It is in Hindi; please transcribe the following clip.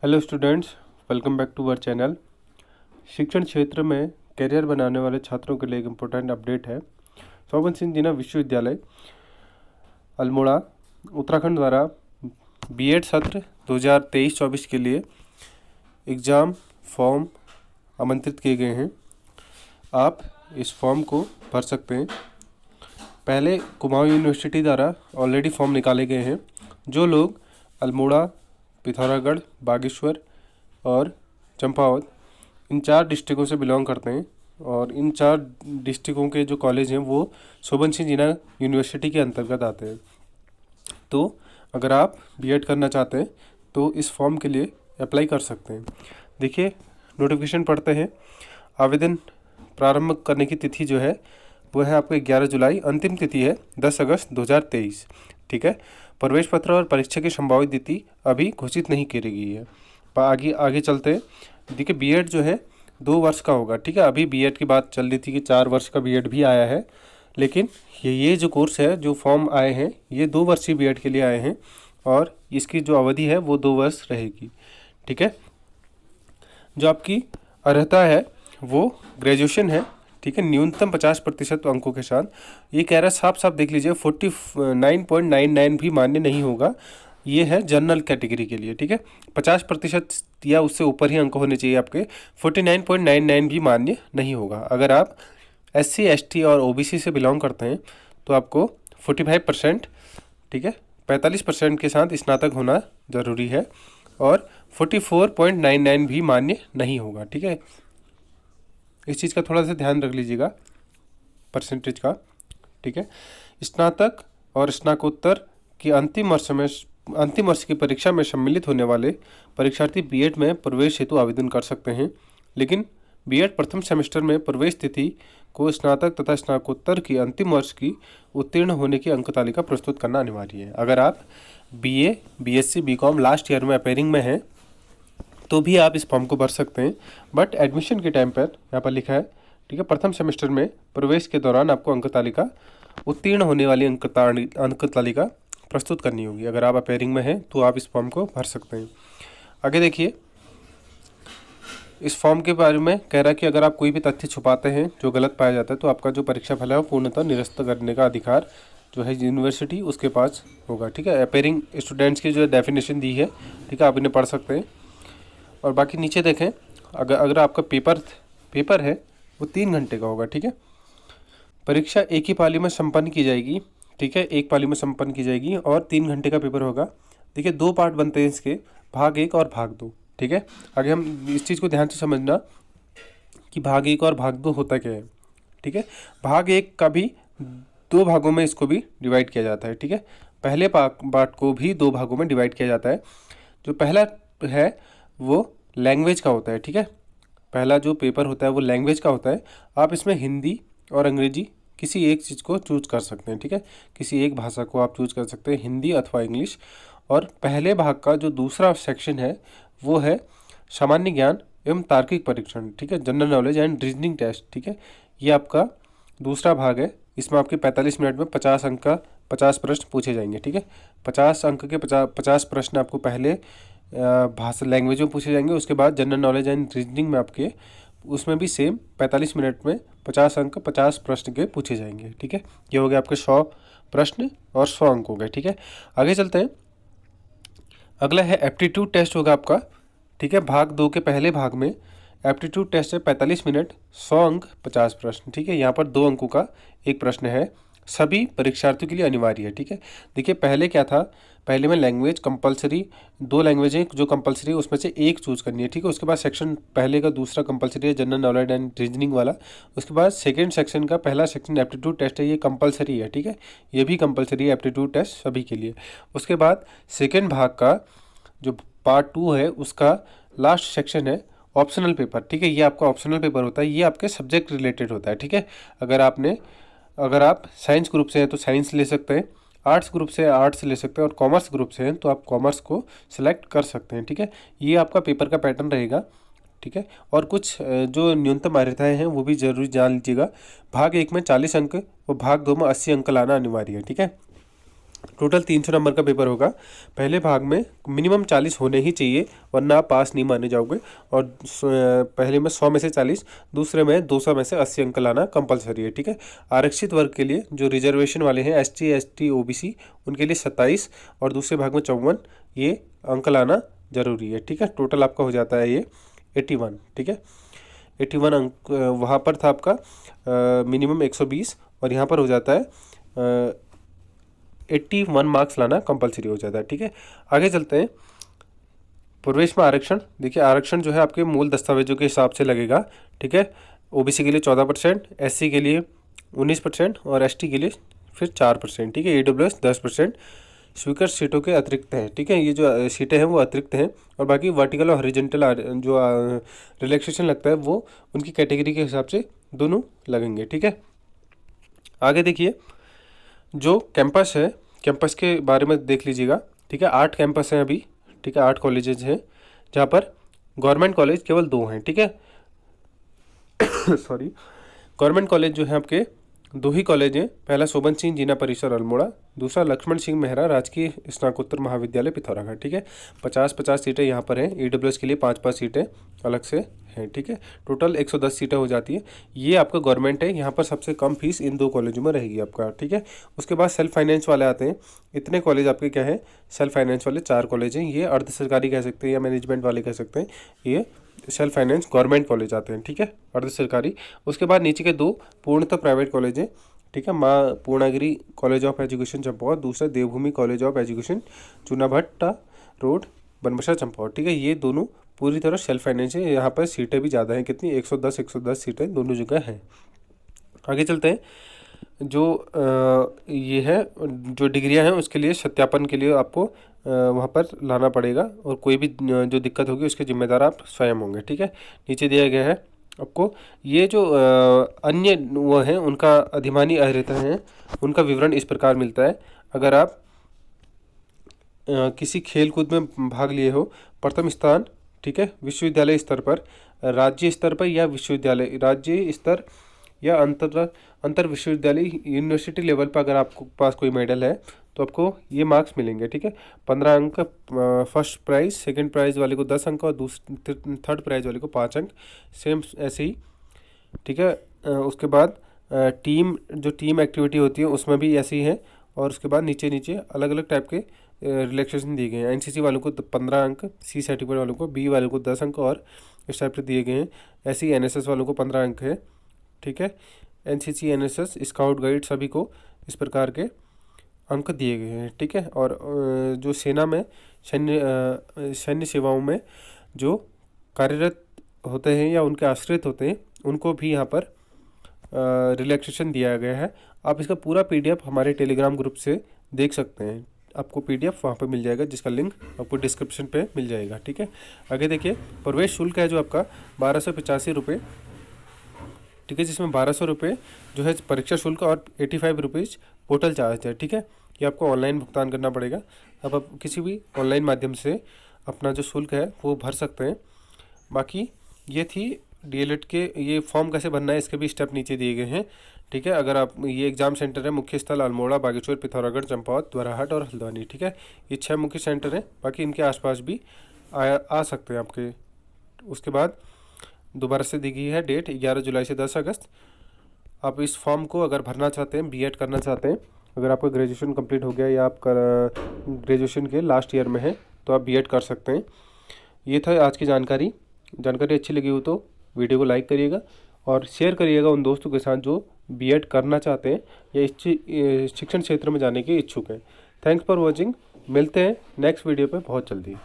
Hello students, welcome back to our channel. शिक्षण क्षेत्र में करियर बनाने वाले छात्रों के लिए एक इम्पोर्टेंट अपडेट है। शोभन सिंह जिना विश्वविद्यालय अल्मोड़ा उत्तराखंड द्वारा बीएड सत्र 2023-24 के लिए एग्ज़ाम फॉर्म आमंत्रित किए गए हैं। आप इस फॉर्म को भर सकते हैं। पहले कुमाऊं यूनिवर्सिटी द्वारा ऑलरेडी फॉर्म निकाले गए हैं। जो लोग अल्मोड़ा, पिथौरागढ़, बागेश्वर और चंपावत इन 4 डिस्ट्रिक्टों से बिलोंग करते हैं और इन 4 डिस्ट्रिक्टों के जो कॉलेज हैं वो शोभन सिंह जिना यूनिवर्सिटी के अंतर्गत आते हैं। तो अगर आप बीएड करना चाहते हैं तो इस फॉर्म के लिए अप्लाई कर सकते हैं। देखिए, नोटिफिकेशन पढ़ते हैं। आवेदन प्रारंभ करने की तिथि जो है वो है आपको 11 जुलाई, अंतिम तिथि है 10 अगस्त 2023। ठीक है। प्रवेश पत्र और परीक्षा की संभावित तिथि अभी घोषित नहीं की गई है। आगे चलते हैं। देखिए, बीएड जो है 2 वर्ष का होगा। ठीक है। अभी बीएड की बात चल रही थी कि 4 वर्ष का बीएड भी आया है, लेकिन ये जो कोर्स है, जो फॉर्म आए हैं, ये 2 वर्षीय बीएड के लिए आए हैं और इसकी जो अवधि है वो 2 वर्ष रहेगी। ठीक है। जो आपकी अर्हता है वो ग्रेजुएशन है। ठीक है। न्यूनतम 50% अंकों के साथ। ये कह रहा है, साफ साफ देख लीजिए, 49.99 भी मान्य नहीं होगा। ये है जनरल कैटेगरी के लिए। ठीक है। 50% या उससे ऊपर ही अंक होने चाहिए आपके। 49.99 भी मान्य नहीं होगा। अगर आप SC, ST और OBC से बिलोंग करते हैं तो आपको 45%, ठीक है, 45% के साथ स्नातक होना ज़रूरी है और 44.99 भी मान्य नहीं होगा। ठीक है। इस चीज़ का थोड़ा सा ध्यान रख लीजिएगा, परसेंटेज का। ठीक है। स्नातक और स्नातकोत्तर की अंतिम वर्ष की परीक्षा में सम्मिलित होने वाले परीक्षार्थी बीएड में प्रवेश हेतु आवेदन कर सकते हैं, लेकिन बीएड प्रथम सेमेस्टर में प्रवेश तिथि को स्नातक तथा स्नातकोत्तर की अंतिम वर्ष की उत्तीर्ण होने की अंक तालिका प्रस्तुत करना अनिवार्य है। अगर आप BA, BSc, BCom last year में अपेयरिंग में हैं तो भी आप इस फॉर्म को भर सकते हैं, बट एडमिशन के टाइम पर यहाँ पर लिखा है, ठीक है, प्रथम सेमेस्टर में प्रवेश के दौरान आपको अंक तालिका उत्तीर्ण होने वाली अंक तालिका प्रस्तुत करनी होगी। अगर आप अपेयरिंग में हैं तो आप इस फॉर्म को भर सकते हैं। आगे देखिए, इस फॉर्म के बारे में कह रहा है कि अगर आप कोई भी तथ्य छुपाते हैं जो गलत पाया जाता है तो आपका जो परीक्षा फल है वो पूर्णतः निरस्त करने का अधिकार जो है यूनिवर्सिटी उसके पास होगा। ठीक है। अपेयरिंग स्टूडेंट्स की जो डेफिनेशन दी है, ठीक है, आप इन्हें पढ़ सकते हैं। और बाकी नीचे देखें, अगर आपका पेपर है वो 3 घंटे का होगा। ठीक है। परीक्षा एक ही पाली में संपन्न की जाएगी। ठीक है। एक पाली में संपन्न की जाएगी और 3 घंटे का पेपर होगा। देखिए, 2 पार्ट बनते हैं इसके, भाग 1 और भाग 2। ठीक है। आगे हम इस चीज़ को ध्यान से समझना कि भाग 1 और भाग 2 होता क्या है। ठीक है। भाग 1 का भी 2 भागों में इसको भी डिवाइड किया जाता है। ठीक है। पहले पार्ट को भी 2 भागों में डिवाइड किया जाता है। जो पहला है वो लैंग्वेज का होता है। ठीक है। पहला जो पेपर होता है वो लैंग्वेज का होता है। आप इसमें हिंदी और अंग्रेजी किसी एक चीज़ को चूज कर सकते हैं। ठीक है। किसी एक भाषा को आप चूज कर सकते हैं, हिंदी अथवा इंग्लिश। और पहले भाग का जो दूसरा सेक्शन है वो है सामान्य ज्ञान एवं तार्किक परीक्षण। ठीक है। General knowledge and reasoning test. ठीक है। ये आपका दूसरा भाग है। इसमें आपके 45 मिनट में 50 अंक का 50 प्रश्न पूछे जाएंगे। ठीक है। 50 अंक के 50 प्रश्न आपको पहले भाषा लैंग्वेज में पूछे जाएंगे। उसके बाद जनरल नॉलेज एंड रीजनिंग में आपके उसमें भी सेम 45 मिनट में 50 अंक 50 प्रश्न के पूछे जाएंगे। ठीक है। ये हो गया आपके 100 प्रश्न और 100 अंक हो गए। ठीक है। आगे चलते हैं। अगला है एप्टीट्यूड टेस्ट होगा आपका। ठीक है। भाग 2 के पहले भाग में एप्टीट्यूड टेस्ट है 45 मिनट, 100 अंक, 50 प्रश्न। ठीक है। यहाँ पर 2 अंकों का एक प्रश्न है, सभी परीक्षार्थियों के लिए अनिवार्य है। ठीक है। देखिए, पहले क्या था, पहले में लैंग्वेज कंपलसरी, 2 लैंग्वेज हैं जो कंपलसरी है, उसमें से एक चूज करनी है। ठीक है। उसके बाद सेक्शन पहले का दूसरा कंपलसरी है, जनरल नॉलेज एंड रीजनिंग वाला। उसके बाद सेकंड सेक्शन का पहला सेक्शन एप्टीट्यूड टेस्ट है, ये कंपलसरी है। ठीक है। ये भी कंपलसरी है एप्टीट्यूड टेस्ट सभी के लिए। उसके बाद सेकेंड भाग का जो पार्ट 2 है उसका लास्ट सेक्शन है ऑप्शनल पेपर। ठीक है। ये आपका ऑप्शनल पेपर होता है, ये आपके सब्जेक्ट रिलेटेड होता है। ठीक है। अगर आप साइंस ग्रुप से हैं तो साइंस ले सकते हैं, आर्ट्स ग्रुप से आर्ट्स ले सकते हैं और कॉमर्स ग्रुप से हैं तो आप कॉमर्स को सिलेक्ट कर सकते हैं। ठीक है। ये आपका पेपर का पैटर्न रहेगा। ठीक है। और कुछ जो न्यूनतम अर्हताएँ हैं वो भी जरूर जान लीजिएगा। भाग 1 में 40 अंक और भाग 2 में 80 अंक लाना अनिवार्य है। ठीक है। टोटल 300 नंबर का पेपर होगा। पहले भाग में मिनिमम 40 होने ही चाहिए, वरना आप पास नहीं माने जाओगे। और पहले में 100 में से 40, दूसरे में 200 में से 80 अंक लाना कंपलसरी है, ठीक है। आरक्षित वर्ग के लिए जो रिजर्वेशन वाले हैं SC ST OBC उनके लिए 27 और दूसरे भाग में 54 ये अंक लाना ज़रूरी है, ठीक है। टोटल आपका हो जाता है ये 81, ठीक है। 81 अंक वहाँ पर था आपका मिनिमम 120 और यहाँ पर हो जाता है 81 मार्क्स लाना कंपलसरी हो जाता है, ठीक है। आगे चलते हैं। प्रवेश में आरक्षण, देखिए आरक्षण जो है आपके मूल दस्तावेजों के हिसाब से लगेगा, ठीक है। OBC के लिए 14%, SC के लिए 19% और ST के लिए फिर 4%, ठीक है। AWS 10%। स्वीकृत सीटों के अतिरिक्त हैं, ठीक है। ये जो सीटें हैं वो अतिरिक्त हैं और बाकी वर्टिकल और हॉरिजॉन्टल जो रिलैक्सेशन लगता है वो उनकी कैटेगरी के हिसाब से दोनों लगेंगे, ठीक है। आगे देखिए जो कैंपस है, कैंपस के बारे में देख लीजिएगा, ठीक है। 8 कैंपस हैं अभी, ठीक है। 8 कॉलेजेस हैं जहाँ पर गवर्नमेंट कॉलेज केवल 2 हैं, ठीक है। सॉरी, गवर्नमेंट कॉलेज जो है आपके 2 ही कॉलेज हैं। पहला शोभन सिंह जीना परिसर अल्मोड़ा, दूसरा लक्ष्मण सिंह मेहरा राजकीय स्नातकोत्तर महाविद्यालय पिथौरागढ़, ठीक है। 50-50 सीटें यहाँ पर हैं। AWS के लिए 5-5 सीटें अलग से हैं, ठीक है। टोटल 110 सीटें हो जाती है। ये आपका गवर्नमेंट है, यहाँ पर सबसे कम फीस इन 2 कॉलेजों में रहेगी आपका, ठीक है। उसके बाद सेल्फ फाइनेंस वाले आते हैं। इतने कॉलेज आपके क्या है, सेल्फ फाइनेंस वाले 4 कॉलेज हैं। ये अर्ध सरकारी कह सकते हैं या मैनेजमेंट वाले कह सकते हैं। ये सेल्फ फाइनेंस गवर्नमेंट कॉलेज आते हैं, ठीक है, अर्ध सरकारी। उसके बाद नीचे के 2 पूर्णतः प्राइवेट कॉलेज हैं, ठीक है। माँ Purnagiri college of education Champawat, दूसरा Devbhoomi college of education Chunabhatta road Banbasa Champawat, ठीक है। ये दोनों पूरी तरह सेल्फ फाइनेंस है। यहाँ पर सीटें भी ज़्यादा हैं, कितनी 110 सीटें दोनों जगह हैं। आगे चलते हैं। जो ये है जो डिग्रियां हैं उसके लिए सत्यापन के लिए आपको वहाँ पर लाना पड़ेगा और कोई भी जो दिक्कत होगी उसके जिम्मेदार आप स्वयं होंगे, ठीक है। नीचे दिया गया है आपको ये जो अन्य वो हैं उनका अधिमानी अर्हता हैं, उनका विवरण इस प्रकार मिलता है। अगर आप किसी खेल कूद में भाग लिए हो, प्रथम स्थान, ठीक है, विश्वविद्यालय स्तर पर, राज्य स्तर पर या विश्वविद्यालय राज्य स्तर या अंतर विश्वविद्यालय यूनिवर्सिटी लेवल पर अगर आपको पास कोई मेडल है तो आपको ये मार्क्स मिलेंगे, ठीक है। 15 अंक फर्स्ट प्राइज़, सेकंड प्राइज़ वाले को 10 अंक और थर्ड प्राइज़ वाले को 5 अंक, सेम ऐसे ही, ठीक है। उसके बाद टीम एक्टिविटी होती है उसमें भी ऐसे ही है। और उसके बाद नीचे नीचे अलग अलग टाइप के रिलैक्सेशन दिए गए हैं। NCC वालों को 15 अंक, C सर्टिफिकेट वालों को, B वालों को 10 अंक और इस टाइप से दिए गए हैं। ऐसे ही NSS वालों को 15 अंक है, ठीक है। NCC NSS स्काउट गाइड सभी को इस प्रकार के अंक दिए गए हैं, ठीक है। और जो सेना में सैन्य सेवाओं में जो कार्यरत होते हैं या उनके आश्रित होते हैं उनको भी यहाँ पर रिलैक्सेशन दिया गया है। आप इसका पूरा PDF हमारे टेलीग्राम ग्रुप से देख सकते हैं। आपको PDF वहाँ पर मिल जाएगा जिसका लिंक आपको डिस्क्रिप्शन पे मिल जाएगा, ठीक है। आगे देखिए प्रवेश शुल्क है जो आपका 1285 रुपये, ठीक है, जिसमें 1200 रुपये जो है परीक्षा शुल्क और 85 रुपीज़ पोर्टल चार्ज है, ठीक है। ये आपको ऑनलाइन भुगतान करना पड़ेगा। अब आप किसी भी ऑनलाइन माध्यम से अपना जो शुल्क है वो भर सकते हैं। बाकी ये थी DLED के, ये फॉर्म कैसे भरना है इसके भी स्टेप नीचे दिए गए हैं, ठीक है। अगर आप ये एग्ज़ाम सेंटर है, मुख्य स्थल अल्मोड़ा, बागेश्वर, पिथौरागढ़, चंपावत, द्वाराहाट और हल्द्वानी, ठीक है। ये 6 मुख्य सेंटर हैं, बाकी इनके आसपास भी आ सकते हैं आपके। उसके बाद दोबारा से दी गई है डेट 11 जुलाई से 10 अगस्त। आप इस फॉर्म को अगर भरना चाहते हैं, B.Ed करना चाहते हैं, अगर आपका ग्रेजुएशन कंप्लीट हो गया या आप ग्रेजुएशन के लास्ट ईयर में है तो आप B.Ed कर सकते हैं। ये था आज की जानकारी अच्छी लगी हो तो वीडियो को लाइक करिएगा और शेयर करिएगा उन दोस्तों के साथ जो B.Ed करना चाहते हैं या इस शिक्षण क्षेत्र में जाने के इच्छुक हैं। Thanks for watching. मिलते हैं नेक्स्ट वीडियो पे बहुत जल्दी।